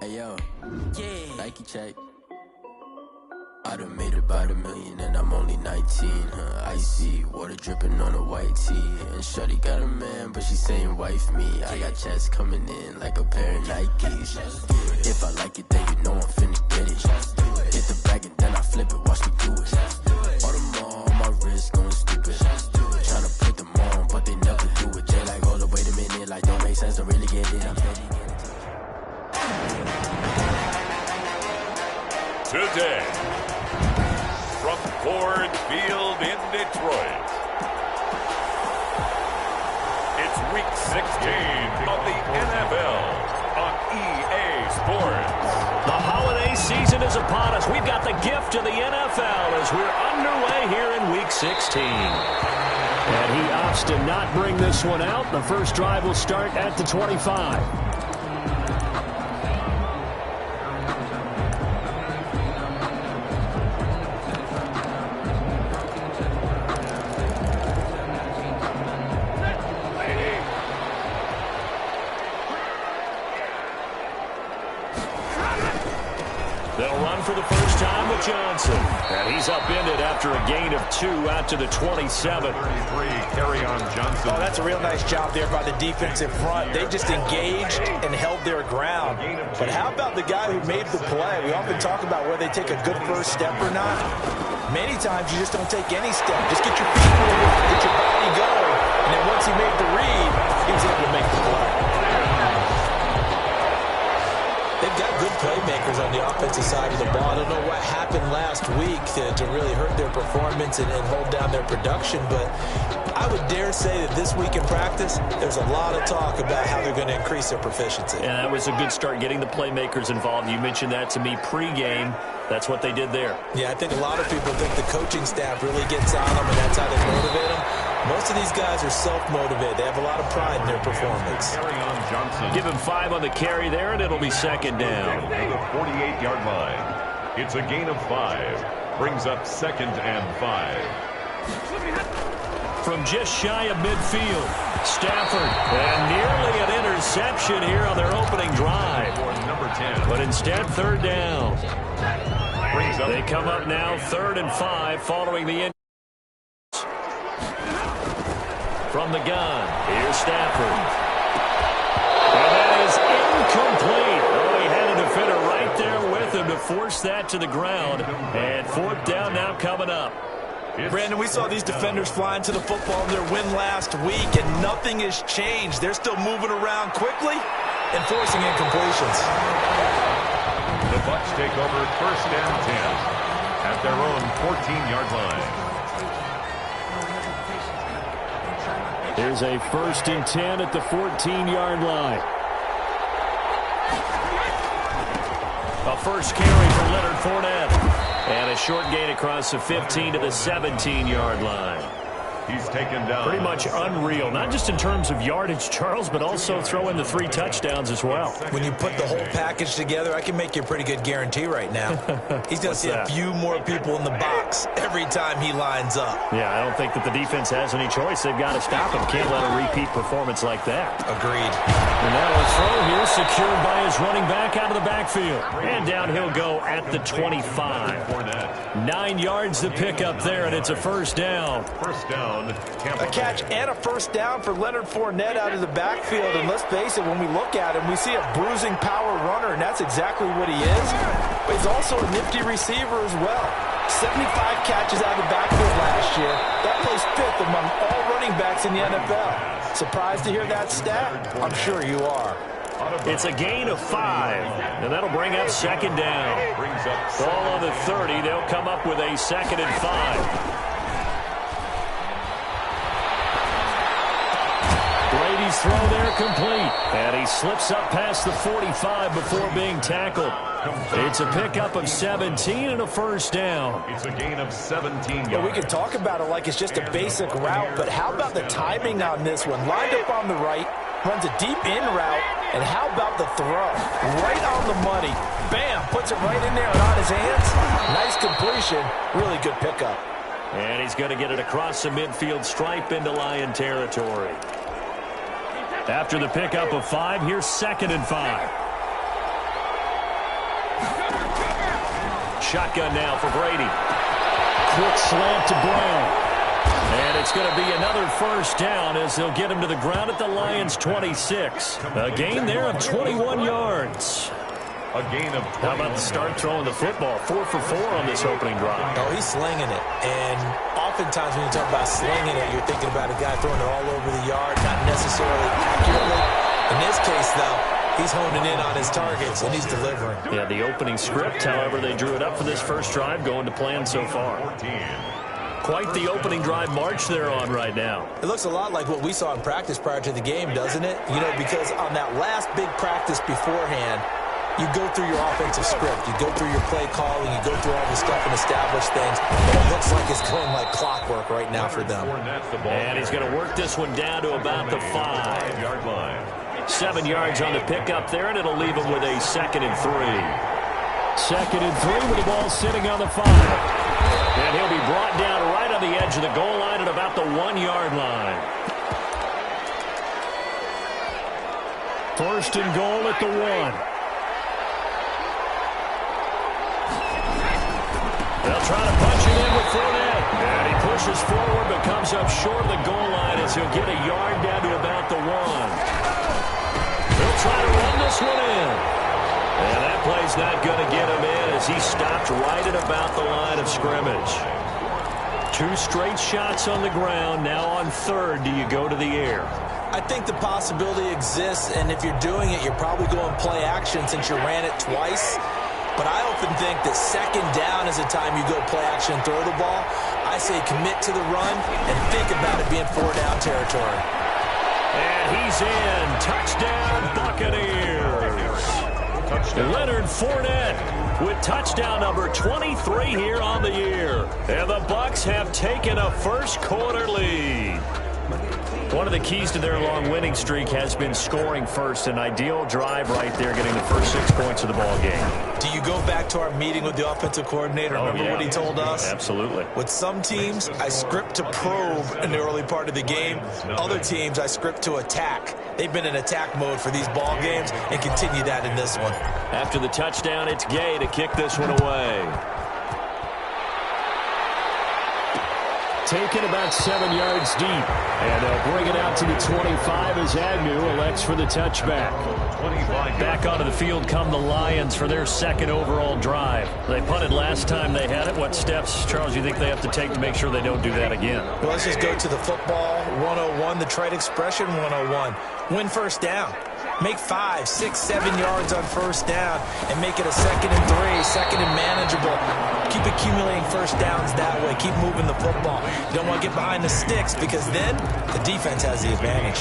Hey yo, yeah. Nike check. I done made about $1 million and I'm only 19. Icy water dripping on a white tee. And shorty got a man, but she saying wife me. I got checks coming in like a pair of Nikes. If I like it, then you know I'm finna get it. Hit the bag and then I flip it, watch me do it. All them on my wrist going stupid. Tryna put them on, but they never do it. They like, hold up, wait a minute, like don't make sense, don't really get it. I'm steady. Today, from Ford Field in Detroit, it's Week 16 of the NFL on EA Sports. The holiday season is upon us. We've got the gift of the NFL as we're underway here in Week 16. And he opts to not bring this one out. The first drive will start at the 25. For the first time with Johnson. And he's upended after a gain of 2 out to the 27. 33, carry on Johnson. Oh, that's a real nice job there by the defensive front. They just engaged and held their ground. But how about the guy who made the play? We often talk about whether they take a good first step or not. Many times you just don't take any step. Just get your feet moving, get your body going. And then once he made the read, he was able to make the play. They've got good playmakers on the offensive side of the ball. I don't know what happened last week to really hurt their performance and hold down their production, but I would dare say that this week in practice, there's a lot of talk about how they're going to increase their proficiency. Yeah, that was a good start getting the playmakers involved. You mentioned that to me pregame. That's what they did there. Yeah, I think a lot of people think the coaching staff really gets on them, and that's how they motivate them. Most of these guys are self-motivated. They have a lot of pride in their performance. Carry on Johnson. Give him 5 on the carry there, and it'll be second down. To the 48-yard line. It's a gain of 5. Brings up 2nd and 5. From just shy of midfield, Stafford. And nearly an interception here on their opening drive. For number 10. But instead, 3rd down. Brings up. They come up now 3rd and 5 following the injury. From the gun, here's Stafford. And that is incomplete. Oh, he had a defender right there with him to force that to the ground. And 4th down now coming up. Brandon, we saw these defenders flying to the football in their win last week, and nothing has changed. They're still moving around quickly and forcing incompletions. The Bucs take over 1st and 10 at their own 14-yard line. There's a 1st and 10 at the 14-yard line. A first carry for Leonard Fournette. And a short gain across the 15 to the 17-yard line. He's taken down. Pretty much unreal, not just in terms of yardage, Charles, but also throw in the 3 touchdowns as well. When you put the whole package together, I can make you a pretty good guarantee right now. He's going to see a few more people in the box every time he lines up. Yeah, I don't think that the defense has any choice. They've got to stop him. Can't let a repeat performance like that. Agreed. And now a throw here secured by his running back out of the backfield. And down he'll go at the 25. 9 yards to pick up there, and it's a 1st down. 1st down. A catch and a 1st down for Leonard Fournette out of the backfield. And let's face it, when we look at him, we see a bruising power runner, and that's exactly what he is. But he's also a nifty receiver as well. 75 catches out of the backfield last year. That plays 5th among all running backs in the NFL. Surprised to hear that stat? I'm sure you are. It's a gain of 5, and that'll bring up 2nd down. Ball on the 30. They'll come up with a 2nd and 5. Brady's throw there complete. And he slips up past the 45 before being tackled. It's a pickup of 17 and a 1st down. It's a gain of 17 yards. Well, we can talk about it like it's just a basic route, but how about the timing on this one? Lined up on the right, runs a deep in route, and how about the throw? Right on the money. Bam, puts it right in there and on his hands. Nice completion. Really good pickup. And he's going to get it across the midfield stripe into Lion territory. After the pickup of 5, here's 2nd and 5. shotgun now for Brady. Quick slant to Brown. And it's going to be another first down as they'll get him to the ground at the Lions' 26. A gain there of 21 yards. A gain of 20. How about the start throwing the football? 4 for 4 on this opening drive. Oh, he's slinging it. And oftentimes when you talk about slinging it, you're thinking about a guy throwing it all over the yard, not necessarily accurately. In this case, though, he's honing in on his targets, and he's delivering. Yeah, the opening script, however, they drew it up for this first drive, going to plan so far. Quite the opening drive march they're on right now. It looks a lot like what we saw in practice prior to the game, doesn't it? You know, because on that last big practice beforehand, you go through your offensive script. You go through your play calling. You go through all the stuff and establish things. And it looks like it's going like clockwork right now for them. And he's going to work this one down to about the 5-yard line. 7 yards on the pickup there, and it'll leave him with a 2nd and 3. 2nd and 3 with the ball sitting on the 5. And he'll be brought down right on the edge of the goal line at about the 1-yard line. 1st and goal at the 1. They'll try to punch it in with Fournette. And he pushes forward but comes up short of the goal line as he'll get a yard down to about the 1. They'll try to run this one in. And that play's not going to get him in as he stopped right at about the line of scrimmage. 2 straight shots on the ground. Now on 3rd, do you go to the air? I think the possibility exists, and if you're doing it, you're probably going play action since you ran it twice. But I often think that 2nd down is the time you go play action and throw the ball. I say commit to the run and think about it being 4-down territory. And he's in. Touchdown, Buccaneers. Touchdown. Leonard Fournette with touchdown number 23 here on the year. And the Bucs have taken a first-quarter lead. One of the keys to their long winning streak has been scoring first. An ideal drive right there, getting the first 6 points of the ball game. Do you go back to our meeting with the offensive coordinator? Remember what he told us? Absolutely. With some teams, I script to probe in the early part of the game. Other teams, I script to attack. They've been in attack mode for these ball games and continue that in this one. After the touchdown, it's Gay to kick this one away. Taken about 7 yards deep. And they'll bring it out to the 25 as Agnew elects for the touchback. Back onto the field come the Lions for their 2nd overall drive. They punted last time they had it. What steps, Charles, you think they have to take to make sure they don't do that again? Well, let's just go to the football 101, the trade expression 101. Win first down. Make 5, 6, 7 yards on first down and make it a 2nd and 3, 2nd and manageable. Keep accumulating first downs that way. Keep moving the football. You don't want to get behind the sticks because then the defense has the advantage.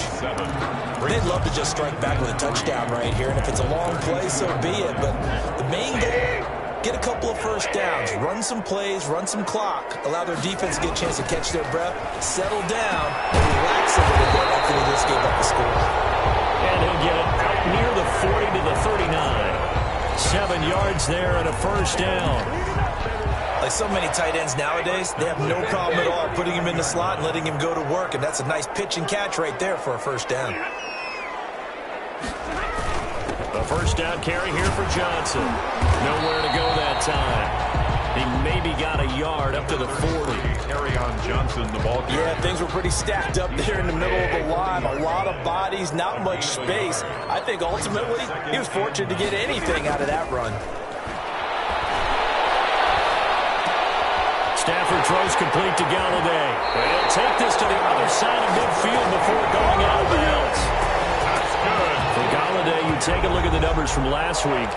They'd love to just strike back with a touchdown right here, and if it's a long play, so be it. But the main goal, get a couple of first downs, run some plays, run some clock, allow their defense to get a chance to catch their breath, settle down, and relax a little bit after they just gave up the score. And he'll get it out near the 40 to the 39. 7 yards there and a first down. Like so many tight ends nowadays, they have no problem at all putting him in the slot and letting him go to work, and that's a nice pitch and catch right there for a first down. A first down carry here for Johnson. Nowhere to go that time. He maybe got a yard up to the 40. Carry on Johnson, the ball. Yeah, things were pretty stacked up there in the middle of the line. A lot of bodies, not much space. I think ultimately he was fortunate to get anything out of that run. Stafford throws complete to Galladay. And he'll take this to the other side of midfield before going out of bounds. That's good. For Galladay, you take a look at the numbers from last week.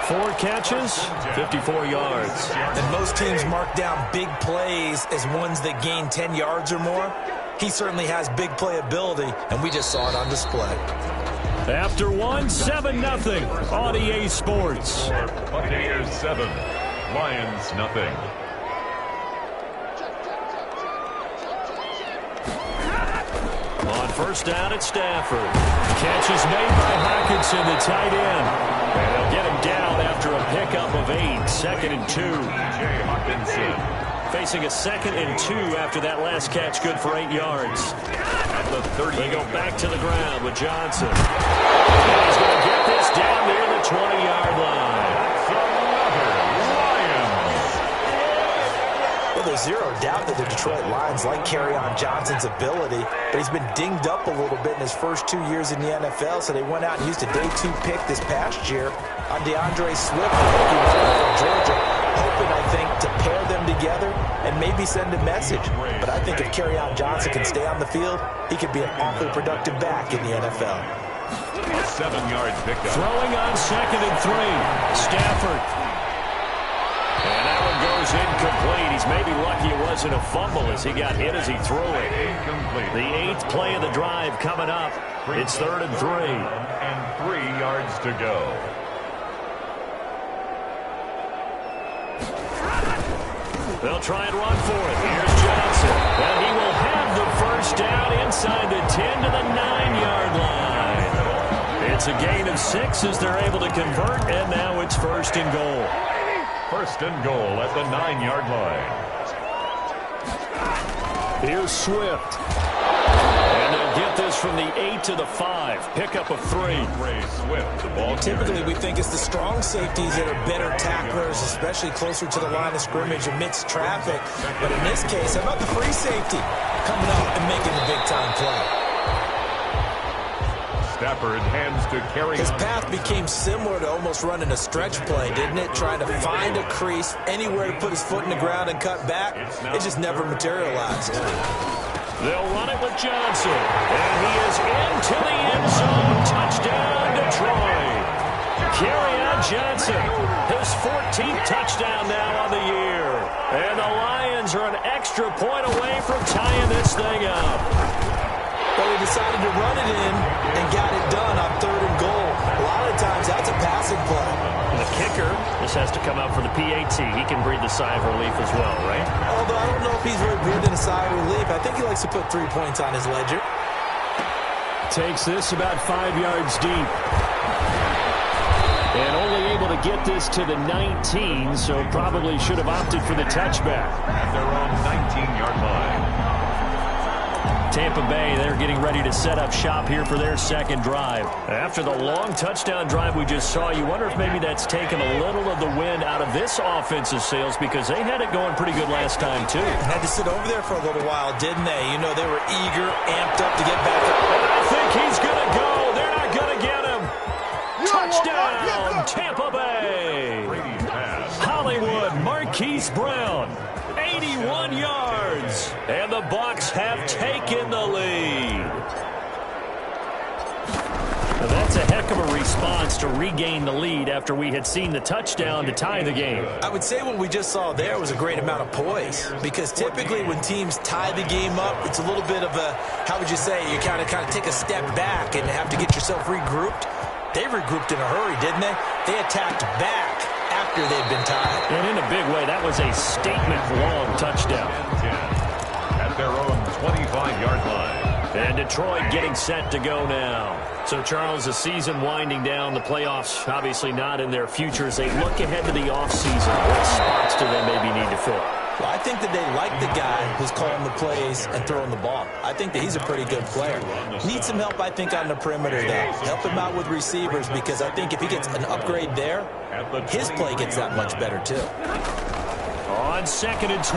4 catches, 54 yards. And most teams mark down big plays as ones that gain 10 yards or more. He certainly has big playability, and we just saw it on display. After 1, 7-0 on EA Sports. Buccaneers 7, Lions nothing. On first down at Stafford. Catch is made by Hockenson, the tight end. And they'll get him down after a pickup of 8. 2nd and 2. Jay Hockenson. Facing a 2nd and 2 after that last catch, good for 8 yards. At the 30. They go back to the ground with Johnson. And he's going to get this down near the 20-yard line. That's another Lions He's like Kerryon Johnson's ability, but he's been dinged up a little bit in his first 2 years in the NFL, so they went out and used a day 2 pick this past year on DeAndre Swift from Georgia, hoping, I think, to pair them together and maybe send a message. But I think if Kerryon Johnson can stay on the field, he could be an awfully productive back in the NFL. 7 yards pickup. Throwing on 2nd and 3. Stafford. And that one goes incomplete. He's maybe lucky it wasn't a fumble as he got hit as he threw it. Incomplete. The 8th play of the drive coming up. It's 3rd and 3. And 3 yards to go. They'll try and run for it. Here's Johnson. And he will have the first down inside the 10 to the 9-yard line. It's a gain of 6 as they're able to convert, and now it's 1st and goal. 1st and goal at the 9-yard line. Here's Swift. And they'll get this from the 8 to the 5. Pickup of 3. Ray Swift, the ball Typically, carrier. we think it's the strong safeties that are better tacklers, especially closer to the line of scrimmage amidst traffic. But in this case, how about the free safety coming up and making the big-time play? Stafford hands to Kerryon. His path became similar to almost running a stretch play, didn't it? Trying to find a crease, anywhere to put his foot in the ground and cut back. It just never materialized. They'll run it with Johnson. And he is into the end zone. Touchdown, Detroit. Kerryon Johnson, his 14th touchdown now on the year. And the Lions are an extra point away from tying this thing up. But he decided to run it in and got it done on 3rd and goal. A lot of times, that's a passing play. The kicker, this has to come out for the PAT. He can breathe a sigh of relief as well, right? Although I don't know if he's really breathing a sigh of relief. I think he likes to put 3 points on his ledger. Takes this about 5 yards deep. And only able to get this to the 19, so probably should have opted for the touchback. At their own 19-yard line. Tampa Bay, they're getting ready to set up shop here for their 2nd drive. After the long touchdown drive we just saw, you wonder if maybe that's taken a little of the wind out of this offensive sails because they had it going pretty good last time, too. Had to sit over there for a little while, didn't they? You know, they were eager, amped up to get back up. And I think he's going to go. They're not going to get him. Touchdown, Tampa Bay. Hollywood, Marquise Brown. 81 yards, and the Bucs have taken the lead. Now that's a heck of a response to regain the lead after we had seen the touchdown to tie the game. I would say what we just saw there was a great amount of poise, because typically when teams tie the game up, it's a little bit of a, how would you say, you kind of take a step back and have to get yourself regrouped. They regrouped in a hurry, didn't they? They attacked back after they'd been tied. And in a big way, that was a statement-long touchdown. At their own 25-yard line. And Detroit getting set to go now. So, Charles, the season winding down, the playoffs obviously not in their future. As they look ahead to the offseason, what spots do they maybe need to fill? Well, I think that they like the guy who's calling the plays and throwing the ball. I think that he's a pretty good player. Needs some help, I think, on the perimeter, though. Help him out with receivers, because I think if he gets an upgrade there, his play gets that much better, too. On 2nd and 12,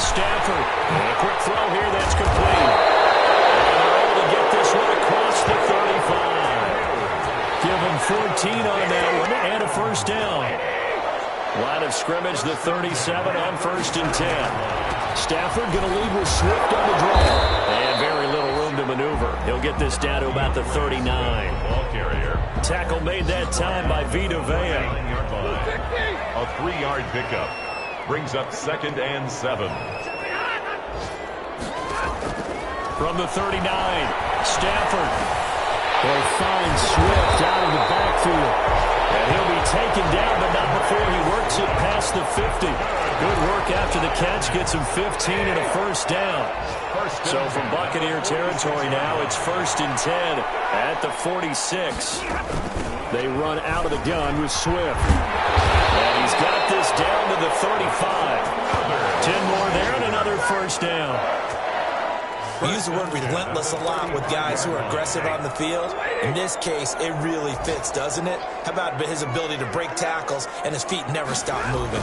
Stafford. And a quick throw here that's complete. And they're able to get this one across the 35. Give him 14 on that one and a first down. Line of scrimmage, the 37 on 1st and 10. Stafford going to lead with Swift on the draw. And very little room to maneuver. He'll get this down to about the 39. Ball carrier. Tackle made that time by Vita Vea. 9-yard line. A 3-yard pickup. Brings up 2nd and 7. From the 39, Stafford will find Swift out of the backfield. And he'll be taken down, but not before he works it past the 50. Good work after the catch. Gets him 15 and a first down. So from Buccaneer territory now, it's 1st and 10 at the 46. They run out of the gun with Swift. And he's got this down to the 35. 10 more there and another first down. We use the word relentless a lot with guys who are aggressive on the field. In this case, it really fits, doesn't it? How about his ability to break tackles and his feet never stop moving?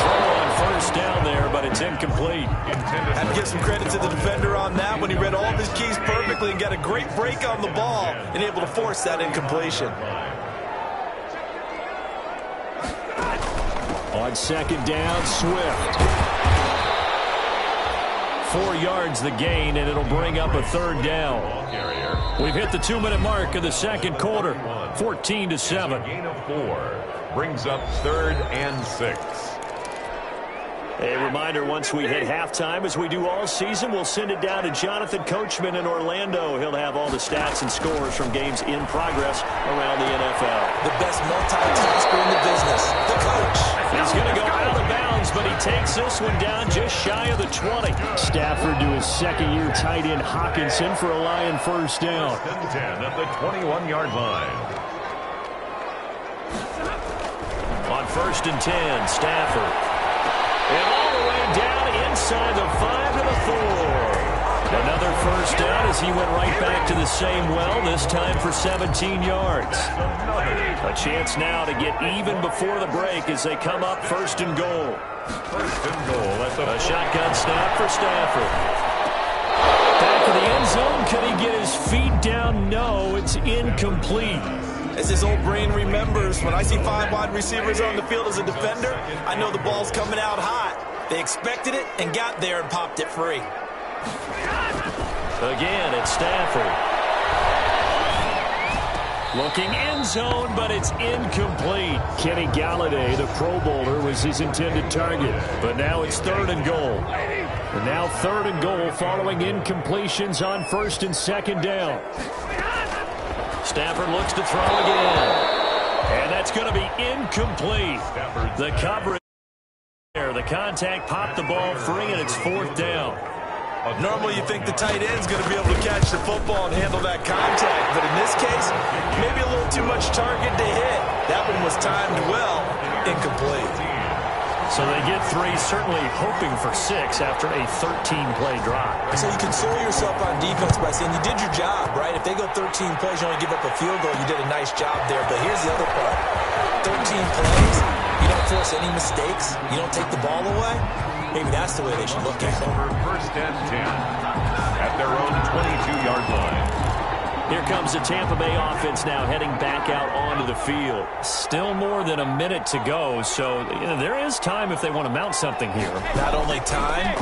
Throw on It's incomplete. Had to give some credit to the defender on that when he read all of his keys perfectly and got a great break on the ball and able to force that incompletion. On second down, Swift. 4 yards the gain, and it'll bring up a third down. We've hit the 2-minute mark of the second quarter. 14-7. Gain of 4 brings up 3rd and 6. A reminder, once we hit halftime, as we do all season, we'll send it down to Jonathan Coachman in Orlando. He'll have all the stats and scores from games in progress around the NFL. The best multitasker in the business, the coach. He's going to go out of bounds, but he takes this one down just shy of the 20. Stafford to his second-year tight end Hawkinson for a Lion first down. 10 at the 21-yard line. On 1st and 10, Stafford. And all the way down inside the 5 to the 4. Another first down as he went right back to the same well, this time for 17 yards. A chance now to get even before the break as they come up 1st and goal. 1st and goal. That's a shotgun snap for Stafford. Back of the end zone. Could he get his feet down? No, it's incomplete. As his old brain remembers, when I see 5 wide receivers on the field as a defender, I know the ball's coming out hot. They expected it and got there and popped it free. Again, it's Stafford. Looking end zone, but it's incomplete. Kenny Galladay, the Pro Bowler, was his intended target. But now it's 3rd and goal. And now 3rd and goal following incompletions on 1st and 2nd down. Stafford looks to throw again. And that's going to be incomplete. The coverage there. The contact popped the ball free, and it's 4th down. Normally you think the tight end's going to be able to catch the football and handle that contact. But in this case, maybe a little too much target to hit. That one was timed well. Incomplete. So they get 3, certainly hoping for 6 after a 13-play drive. So you console yourself on defense by saying you did your job, right? If they go 13 plays, you only give up a field goal, you did a nice job there. But here's the other part. 13 plays, you don't force any mistakes, you don't take the ball away. Maybe that's the way they should look at it. Over 1st and 10 at their own 22-yard line. Here comes the Tampa Bay offense now heading back out onto the field. Still more than a minute to go, so there is time if they want to mount something here. Not only time,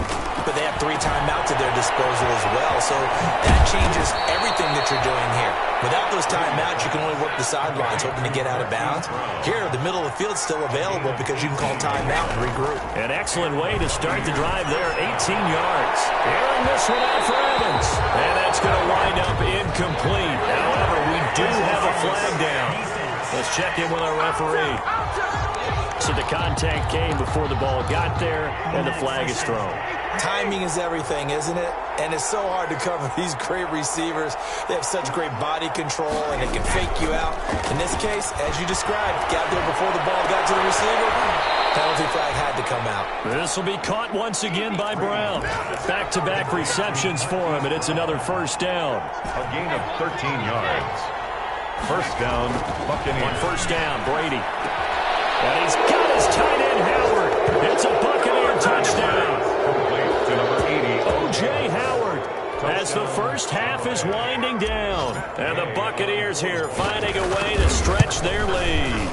but they have 3 timeouts at their disposal as well, so that changes everything that you're doing here. Without those timeouts, you can only work the sidelines, hoping to get out of bounds. Here, the middle of the field's still available because you can call timeout and regroup. An excellent way to start the drive there, 18 yards. Airing this one out for Evans. And that's going to wind up incomplete. However, we do have a flag down. Let's check in with our referee. So the contact came before the ball got there, and the flag is thrown. Timing is everything, isn't it? And it's so hard to cover these great receivers. They have such great body control, and they can fake you out. In this case, as you described, got there before the ball got to the receiver. Penalty flag had to come out. This will be caught once again by Brown. Back-to-back receptions for him, and it's another first down. A gain of 13 yards. First down, Buccaneers. On first down, Brady. And he's got his tight end, Howard. It's a Buccaneer touchdown. Complete to number 80. O.J. Howard. As the first half is winding down. And the Buccaneers here finding a way to stretch their lead.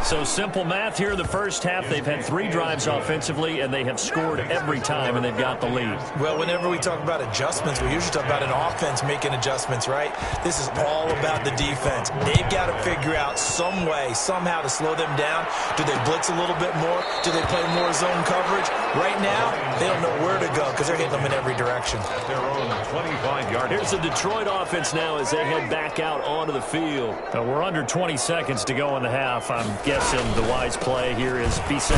So simple math here in the first half. They've had 3 drives offensively, and they have scored every time, and they've got the lead. Well, whenever we talk about adjustments, we usually talk about an offense making adjustments, right? This is all about the defense. They've got to figure out some way, somehow to slow them down. Do they blitz a little bit more? Do they play more zone coverage? Right now, they don't know where to go because they're hitting them in every direction. At their own 25-yard line. Here's the Detroit offense now as they head back out onto the field. We're under 20 seconds to go in the half. I'm guessing the wise play here is be safe.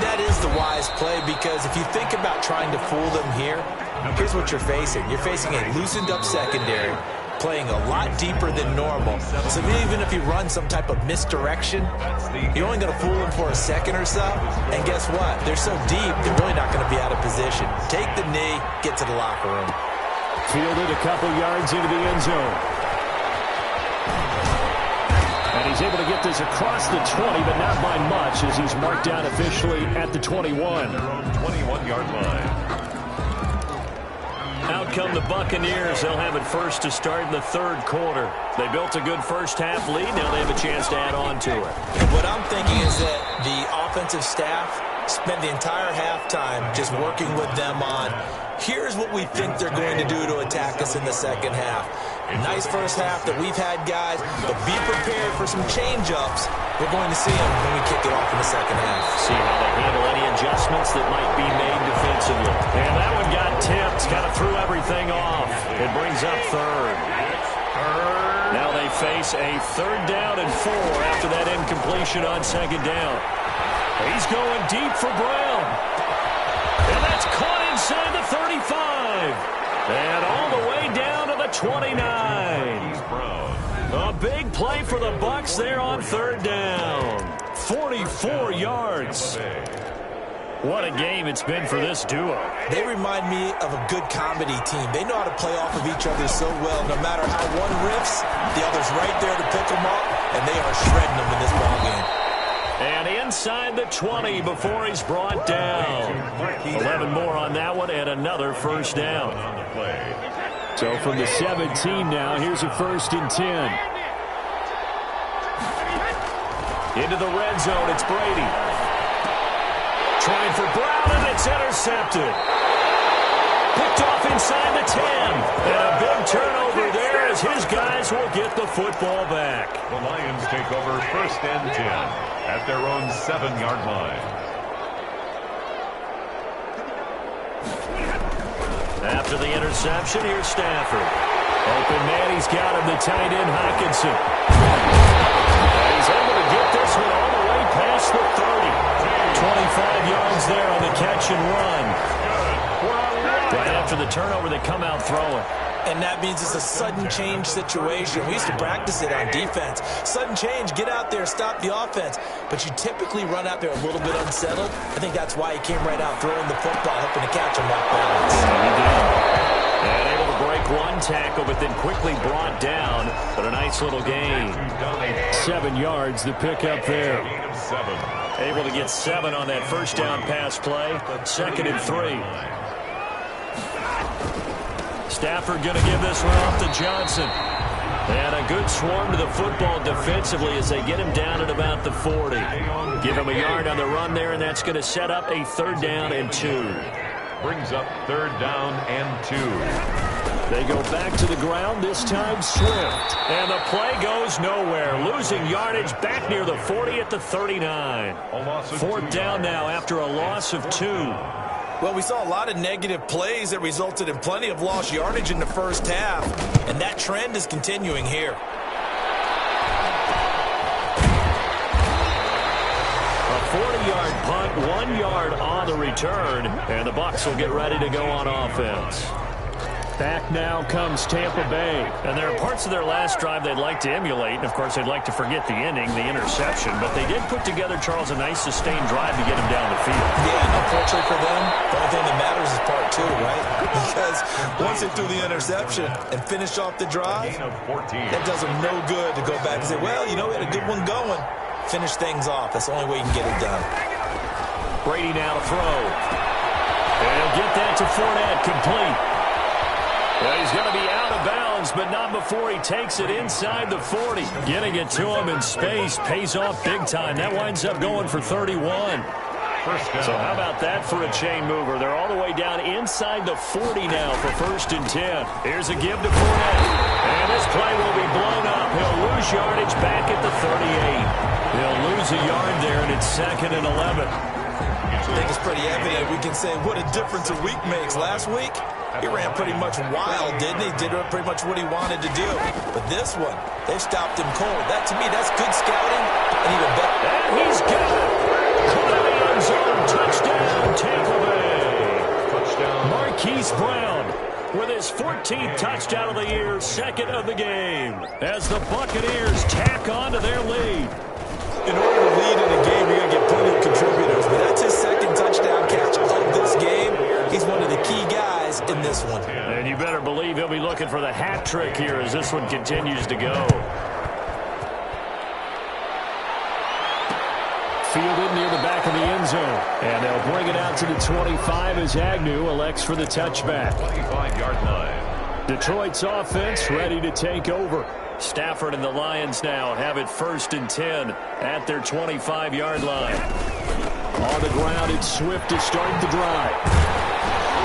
That is the wise play because if you think about trying to fool them here, here's what you're facing. You're facing a loosened up secondary, playing a lot deeper than normal. So even if you run some type of misdirection, you're only going to fool them for a second or so. And guess what? They're so deep, they're really not going to be out of position. Take the knee, get to the locker room. Fielded a couple yards into the end zone. And he he's able to get this across the 20, but not by much as he's marked down officially at the 21. Their own 21-yard line. Out come the Buccaneers. They'll have it first to start in the third quarter. They built a good first-half lead. Now they have a chance to add on to it. What I'm thinking is that the offensive staff spent the entire halftime just working with them on, here's what we think they're going to do to attack us in the second half. Nice first half that we've had, guys, but be prepared for some change-ups. We're going to see them when we kick it off in the second half. See how they handle any adjustments that might be made defensively. And that one got tipped, kind of threw everything off. It brings up third. Now they face a 3rd down and 4 after that incompletion on 2nd down. He's going deep for Brown. And that's caught inside the 35. And all the way down to the 29. A big play for the Bucs there on 3rd down. 44 yards. What a game it's been for this duo. They remind me of a good comedy team. They know how to play off of each other so well. No matter how one riffs, the other's right there to pick them up, and they are shredding them in this ballgame. And inside the 20 before he's brought down. 11 more on that one and another first down. So from the 17 now, here's a 1st and 10. Into the red zone, it's Brady. Trying for Brown, and it's intercepted. Picked off inside the 10. And a big turnover there as his guys will get the football back. The Lions take over 1st and 10 at their own 7-yard line. After the interception, here's Stafford. Open man, he's got him, the tight end, Hockenson. And he's able to get this one all the way past the 30. 25 yards there on the catch and run. Right after the turnover, they come out throwing. And that means it's a sudden change situation. We used to practice it on defense. Sudden change, get out there, stop the offense. But you typically run out there a little bit unsettled. I think that's why he came right out throwing the football, hoping to catch him off balance. And he did. And able to break one tackle, but then quickly brought down. But a nice little gain. 7 yards, the pickup there. Able to get 7 on that first down pass play. 2nd and 3. Stafford going to give this one off to Johnson. And a good swarm to the football defensively as they get him down at about the 40. Give him a yard on the run there, and that's going to set up a 3rd down and 2. Brings up 3rd down and 2. They go back to the ground, this time Swift. And the play goes nowhere. Losing yardage back near the 40 at the 39. 4th down now after a loss of 2. Well, we saw a lot of negative plays that resulted in plenty of lost yardage in the first half, and that trend is continuing here. A 40-yard punt, 1 yard on the return, and the Bucs will get ready to go on offense. Back now comes Tampa Bay. And there are parts of their last drive they'd like to emulate. And, of course, they'd like to forget the ending, the interception. But they did put together, Charles, a nice sustained drive to get him down the field. Yeah, and unfortunately for them, the only thing that matters is part 2, right? Because once they threw the interception and finished off the drive, that does them no good to go back and say, well, you know, we had a good one going. Finish things off. That's the only way you can get it done. Brady now to throw. And he'll get that to Fournette, complete. Well, he's going to be out of bounds, but not before he takes it inside the 40. Getting it to him in space pays off big time. That winds up going for 31. So how about that for a chain mover? They're all the way down inside the 40 now for 1st and 10. Here's a give to Fournette. And this play will be blown up. He'll lose yardage back at the 38. He'll lose a yard there, and it's 2nd and 11. I think it's pretty evident. We can say what a difference a week makes. Last week, he ran pretty much wild, didn't he? Did pretty much what he wanted to do. But this one, they stopped him cold. That, to me, that's good scouting. And even better. And he's got it. Caught in the end zone. Touchdown, Tampa Bay. Touchdown. Marquise Brown with his 14th touchdown of the year, 2nd of the game, as the Buccaneers tack on to their lead. In order to lead in a game, you're going to get plenty of contributors. But that's his 2nd touchdown catch of this game. He's one of the key guys in this one. And you better believe he'll be looking for the hat trick here as this one continues to go. fielded near the back of the end zone. And they'll bring it out to the 25 as Agnew elects for the touchback. 25-yard line. Detroit's offense ready to take over. Stafford and the Lions now have it 1st and 10 at their 25-yard line. On the ground, it's Swift to start the drive.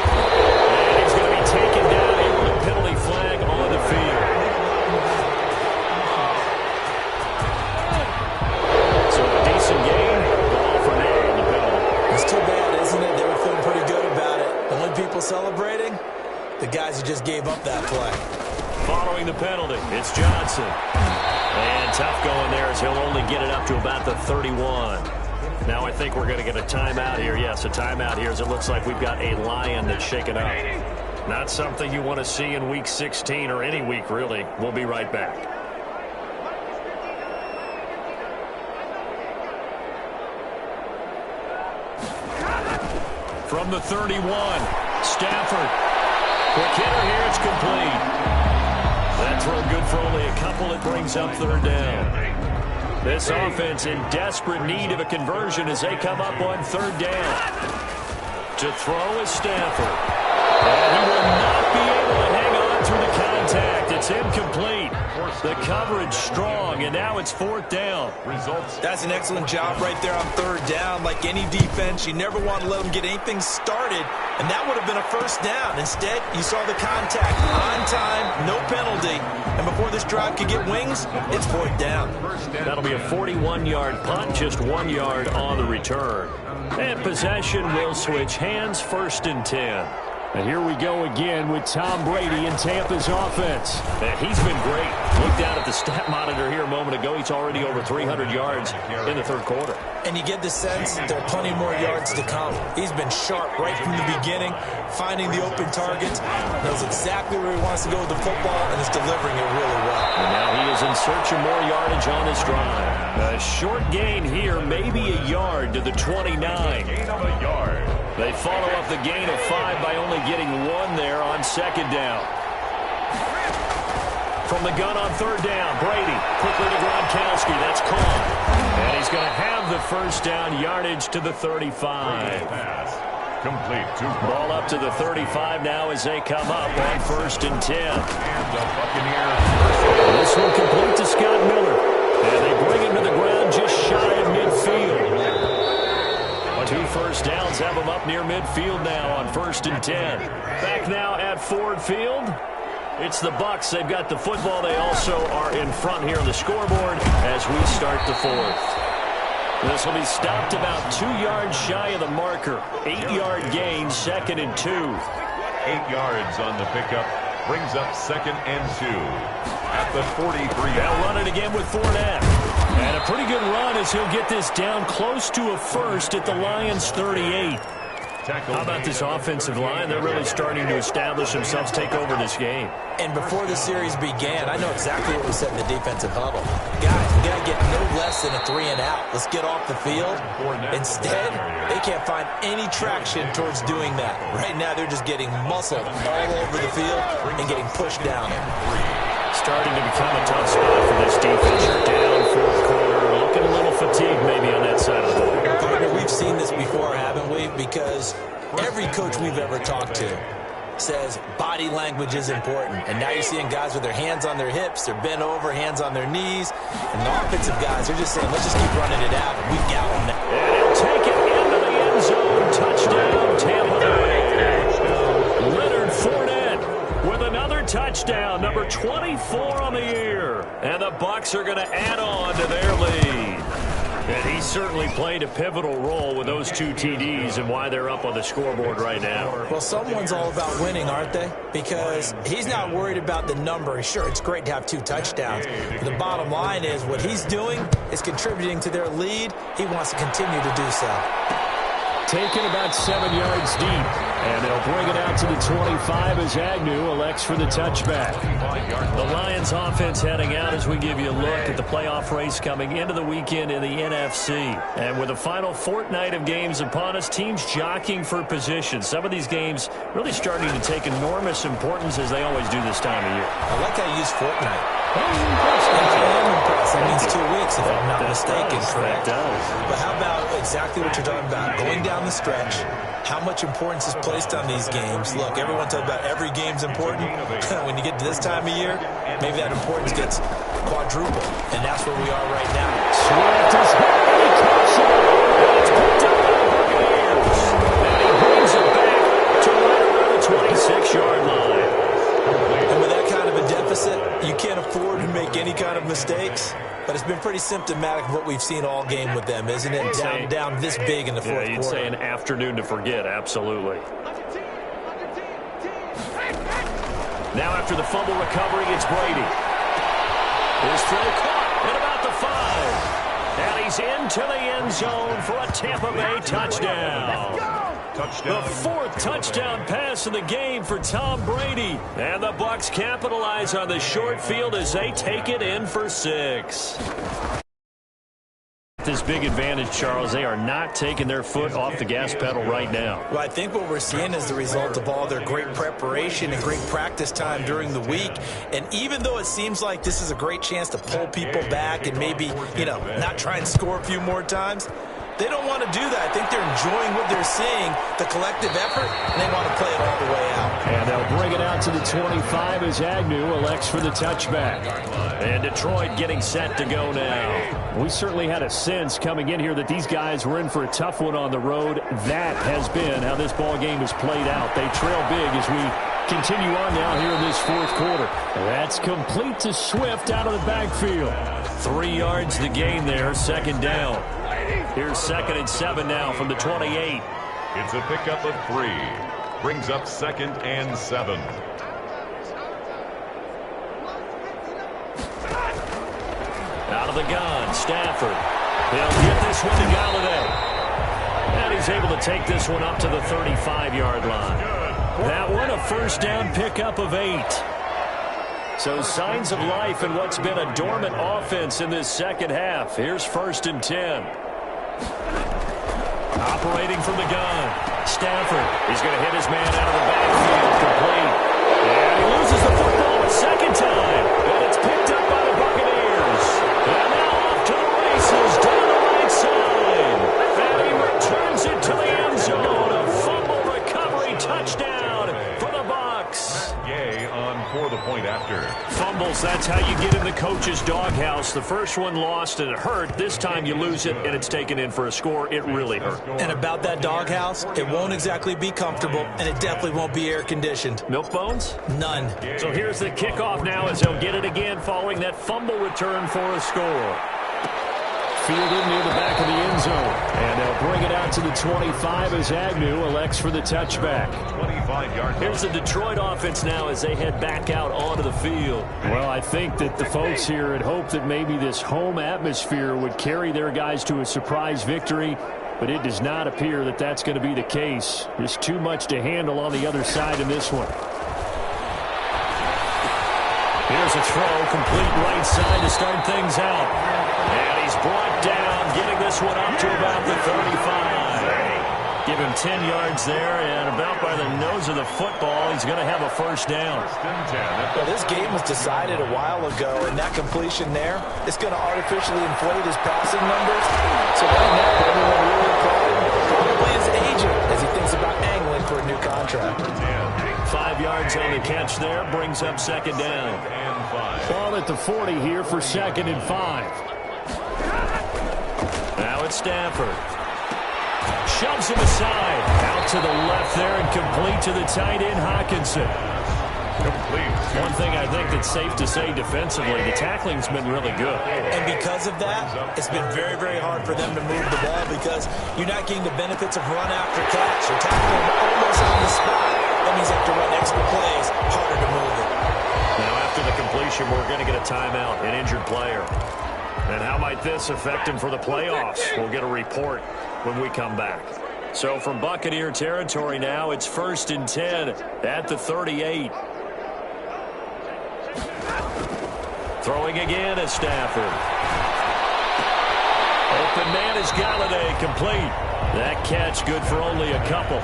And he's going to be taken down here with a penalty flag on the field. So a decent game, ball for now on the penalty. It's too bad, isn't it? They were feeling pretty good about it. The only people celebrating, the guys who just gave up that play. Following the penalty, it's Johnson. And tough going there as he'll only get it up to about the 31. Now I think we're going to get a timeout here. Yes, a timeout here as it looks like we've got a Lion that's shaken up. Not something you want to see in Week 16 or any week, really. We'll be right back. From the 31, Stafford. Quick hitter here, it's complete. That throw good for only a couple. It brings up 3rd down. This offense in desperate need of a conversion as they come up on 3rd down. To throw is Stafford. And he will not be able to hang on through the contact. It's incomplete. The coverage strong, and now it's 4th down. That's an excellent job right there on 3rd down. Like any defense, you never want to let them get anything started, and that would have been a 1st down. Instead, you saw the contact on time, no penalty, and before this drive could get wings, it's 4th down. That'll be a 41-yard punt, just 1 yard on the return. And possession will switch hands, 1st and 10. And here we go again with Tom Brady in Tampa's offense. And he's been great. Look down at the stat monitor here a moment ago. He's already over 300 yards in the 3rd quarter. And you get the sense there are plenty more yards to come. He's been sharp right from the beginning, finding the open targets, knows exactly where he wants to go with the football, and is delivering it really well. And now he is in search of more yardage on this drive. A short gain here, maybe a yard to the 29. Gain of a yard. They follow up the gain of 5 by only getting 1 there on 2nd down. From the gun on 3rd down, Brady quickly to Gronkowski. That's caught. And he's going to have the 1st down yardage to the 35. Pass. Complete. Ball up to the 35 now as they come up on 1st and 10. And the Buccaneers. This one complete to Scott Miller. And they bring him to the ground just shy of midfield. 2 1st downs have them up near midfield now on 1st and 10. Back now at Ford Field. It's the Bucs. They've got the football. They also are in front here on the scoreboard as we start the 4th. This will be stopped about 2 yards shy of the marker. 8-yard gain, 2nd and 2. 8 yards on the pickup. Brings up 2nd and 2. At the 43. They'll run it again with Fournette. And a pretty good run as he'll get this down close to a 1st at the Lions' 38. How about this offensive line? They're really starting to establish themselves, take over this game. And before the series began, I know exactly what we said in the defensive huddle. Guys, we got to get no less than a 3-and-out. Let's get off the field. Instead, they can't find any traction towards doing that. Right now, they're just getting muscled all over the field and getting pushed down. Starting to become a tough spot for this defense. You're down 4th quarter, looking a little fatigued maybe on that side of the ball. Partner, we've seen this before, haven't we? Because every coach we've ever talked to says body language is important. And now you're seeing guys with their hands on their hips, they're bent over, hands on their knees. And the offensive guys are just saying, let's just keep running it out. We've got them now. And he'll take it into the end zone. Touchdown, Tampa Bay. Leonard Fournette with another touchdown, number 24 on the year. And the Bucs are going to add on to their lead. And he certainly played a pivotal role with those 2 TDs and why they're up on the scoreboard right now. Well, someone's all about winning, aren't they? Because he's not worried about the number. Sure, it's great to have 2 touchdowns. But the bottom line is what he's doing is contributing to their lead. He wants to continue to do so. Taken about 7 yards deep. And they'll bring it out to the 25 as Agnew elects for the touchback. The Lions offense heading out as we give you a look at the playoff race coming into the weekend in the NFC. And with the final fortnight of games upon us, teams jockeying for position. Some of these games really starting to take enormous importance as they always do this time of year. I like how you use fortnight. I am impressed. I mean, means 2 weeks, if I'm not mistaken, correct? That does. But how about exactly what you're talking about? Going down the stretch, how much importance is placed on these games? Look, everyone talks about every game's important. When you get to this time of year, maybe that importance gets quadrupled, and that's where we are right now. Swift is hit, and he cuts it. It's picked up by the Buccaneers. And he brings it back to right around the 26-yard line. And with that kind of a deficit, you can't afford to make any kind of mistakes. But it's been pretty symptomatic of what we've seen all game with them, isn't it? Down this big in the fourth quarter. You'd say an afternoon to forget, absolutely. Now after the fumble recovery, it's Brady. His throw caught at about the 5. And he's into the end zone for a Tampa Bay touchdown. The 4th touchdown pass of the game for Tom Brady. And the Bucs capitalize on the short field as they take it in for 6. This big advantage, Charles, they are not taking their foot off the gas pedal right now. Well, I think what we're seeing is the result of all their great preparation and great practice time during the week. And even though it seems like this is a great chance to pull people back and maybe, not try and score a few more times, they don't want to do that. I think they're enjoying what they're seeing, the collective effort, and they want to play it all the way out. And they'll bring it out to the 25 as Agnew elects for the touchback. And Detroit getting set to go now. We certainly had a sense coming in here that these guys were in for a tough one on the road. That has been how this ball game has played out. They trail big as we continue on now here in this fourth quarter. That's complete to Swift out of the backfield. 3 yards the gain there, second down. Here's 2nd and 7 now from the 28. It's a pickup of 3. Brings up 2nd and 7. Out of the gun, Stafford. He'll get this one to Galladay. And he's able to take this one up to the 35-yard line. That one, a first down pickup of 8. So signs of life in what's been a dormant offense in this second half. Here's 1st and 10. Operating from the gun. Stafford. He's going to hit his man out of the backfield. Complete. And he loses the football a second time. And it's picked up by the Buccaneers. And now off to the races down the right side. And he returns it to the end zone. A fumble recovery touchdown for the Bucs. Yay on for the point after. Fumbles, that's how you get in the coach's doghouse. The first one lost and it hurt. This time you lose it and it's taken in for a score. It really hurt. And about that doghouse, it won't exactly be comfortable, and it definitely won't be air-conditioned. Milk bones? None. So here's the kickoff now as they'll get it again following that fumble return for a score. Fielded near the back of the end zone. And they'll bring it out to the 25 as Agnew elects for the touchback. 25-yard. Here's the Detroit offense now as they head back out onto the field. Well, I think that the folks here had hoped that maybe this home atmosphere would carry their guys to a surprise victory, but it does not appear that that's going to be the case. There's too much to handle on the other side in this one. Here's a throw, complete right side to start things out. And he's brought down, getting this one up to about the 35. Give him 10 yards there, and about by the nose of the football, he's going to have a first down. Well, this game was decided a while ago, and that completion there is going to artificially inflate his passing numbers. So right now, everyone really probably his agent as he thinks about angling for a new contract. 5 yards on the catch there, brings up second down. Ball at the 40 here for 2nd and 5. Now it's Stafford. Shoves him aside. Out to the left there and complete to the tight end, Hawkinson. Complete. One thing I think that's safe to say defensively, the tackling's been really good. And because of that, it's been very, very hard for them to move the ball because you're not getting the benefits of run after catch. You're tackling them almost on the spot. That means you have to run extra plays, harder to move it. Now after the completion, we're going to get a timeout, an injured player. And how might this affect him for the playoffs? We'll get a report when we come back. So from Buccaneer territory now, it's 1st and 10 at the 38. Throwing again is Stafford. Open man is Galladay, complete. That catch good for only a couple.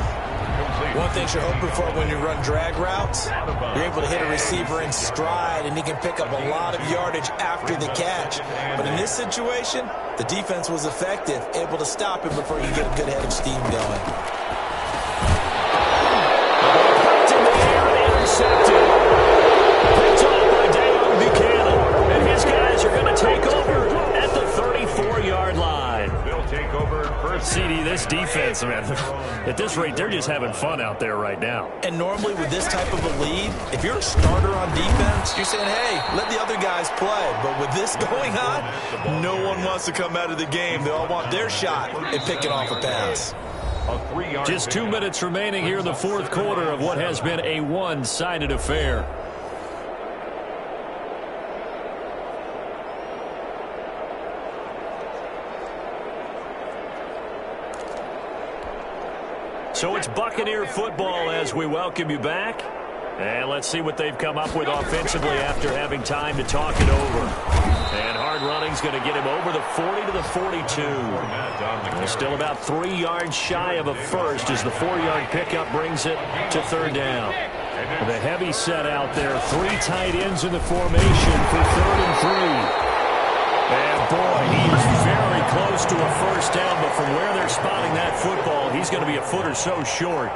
One thing you're hoping for when you run drag routes, you're able to hit a receiver in stride, and he can pick up a lot of yardage after the catch. But in this situation, the defense was effective, able to stop him before he could get a good head of steam going. Intercepted. Picked off by Deion Buchanan. And his guys are going to take over at the 34-yard line. They'll take over first. CD, this defense, man, at this rate, they're just having fun out there right now. And normally with this type of a lead, if you're a starter on defense, you're saying, hey, let the other guys play. But with this going on, no one wants to come out of the game. They all want their shot at picking off a pass. Just 2 minutes remaining here in the fourth quarter of what has been a one-sided affair. So it's Buccaneer football as we welcome you back. And let's see what they've come up with offensively after having time to talk it over. And hard running's going to get him over the 40 to the 42. They're still about 3 yards shy of a first as the 4-yard pickup brings it to third down. The heavy set out there. 3 tight ends in the formation for 3rd and 3. And boy, he is very close to a first down, but from where they're spotting that football, he's going to be a foot or so short.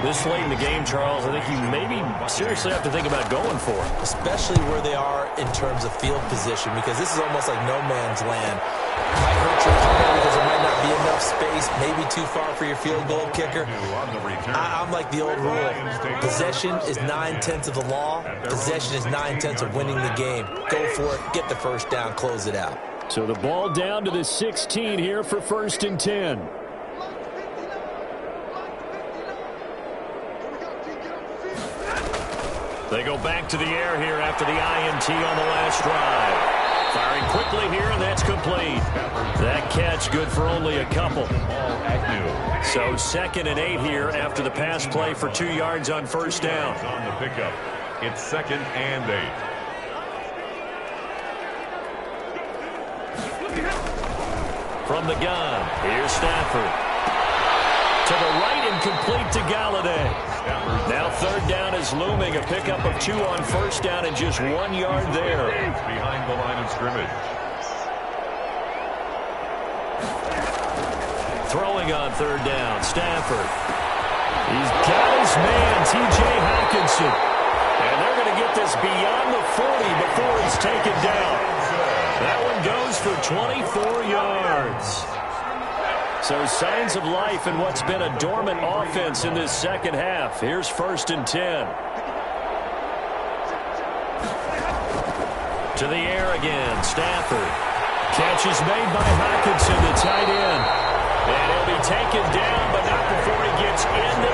This late in the game, Charles, I think you maybe seriously have to think about going for it. Especially where they are in terms of field position, because this is almost like no man's land. Might hurt your player because there might not be enough space, maybe too far for your field goal kicker. I'm like the old rule. Possession is 9/10 of the law. Possession is 9/10 of winning the game. Go for it, get the first down, close it out. So the ball down to the 16 here for 1st and 10. They go back to the air here after the INT on the last drive. Firing quickly here, and that's complete. That catch good for only a couple. So 2nd and 8 here after the pass play for 2 yards on first down. On the pickup, it's 2nd and 8. From the gun, here's Stafford. To the right and complete to Galladay. Now 3rd down is looming. A pickup of 2 on first down and just 1 yard there. Behind the line of scrimmage. Throwing on 3rd down, Stafford. He's got his man, T.J. Hockenson. And they're going to get this beyond the 40 before he's taken down. That one goes for 24 yards. So signs of life in what's been a dormant offense in this second half. Here's 1st and 10. To the air again, Stafford. Catch is made by Hockenson, the tight end. And he'll be taken down, but not before he gets into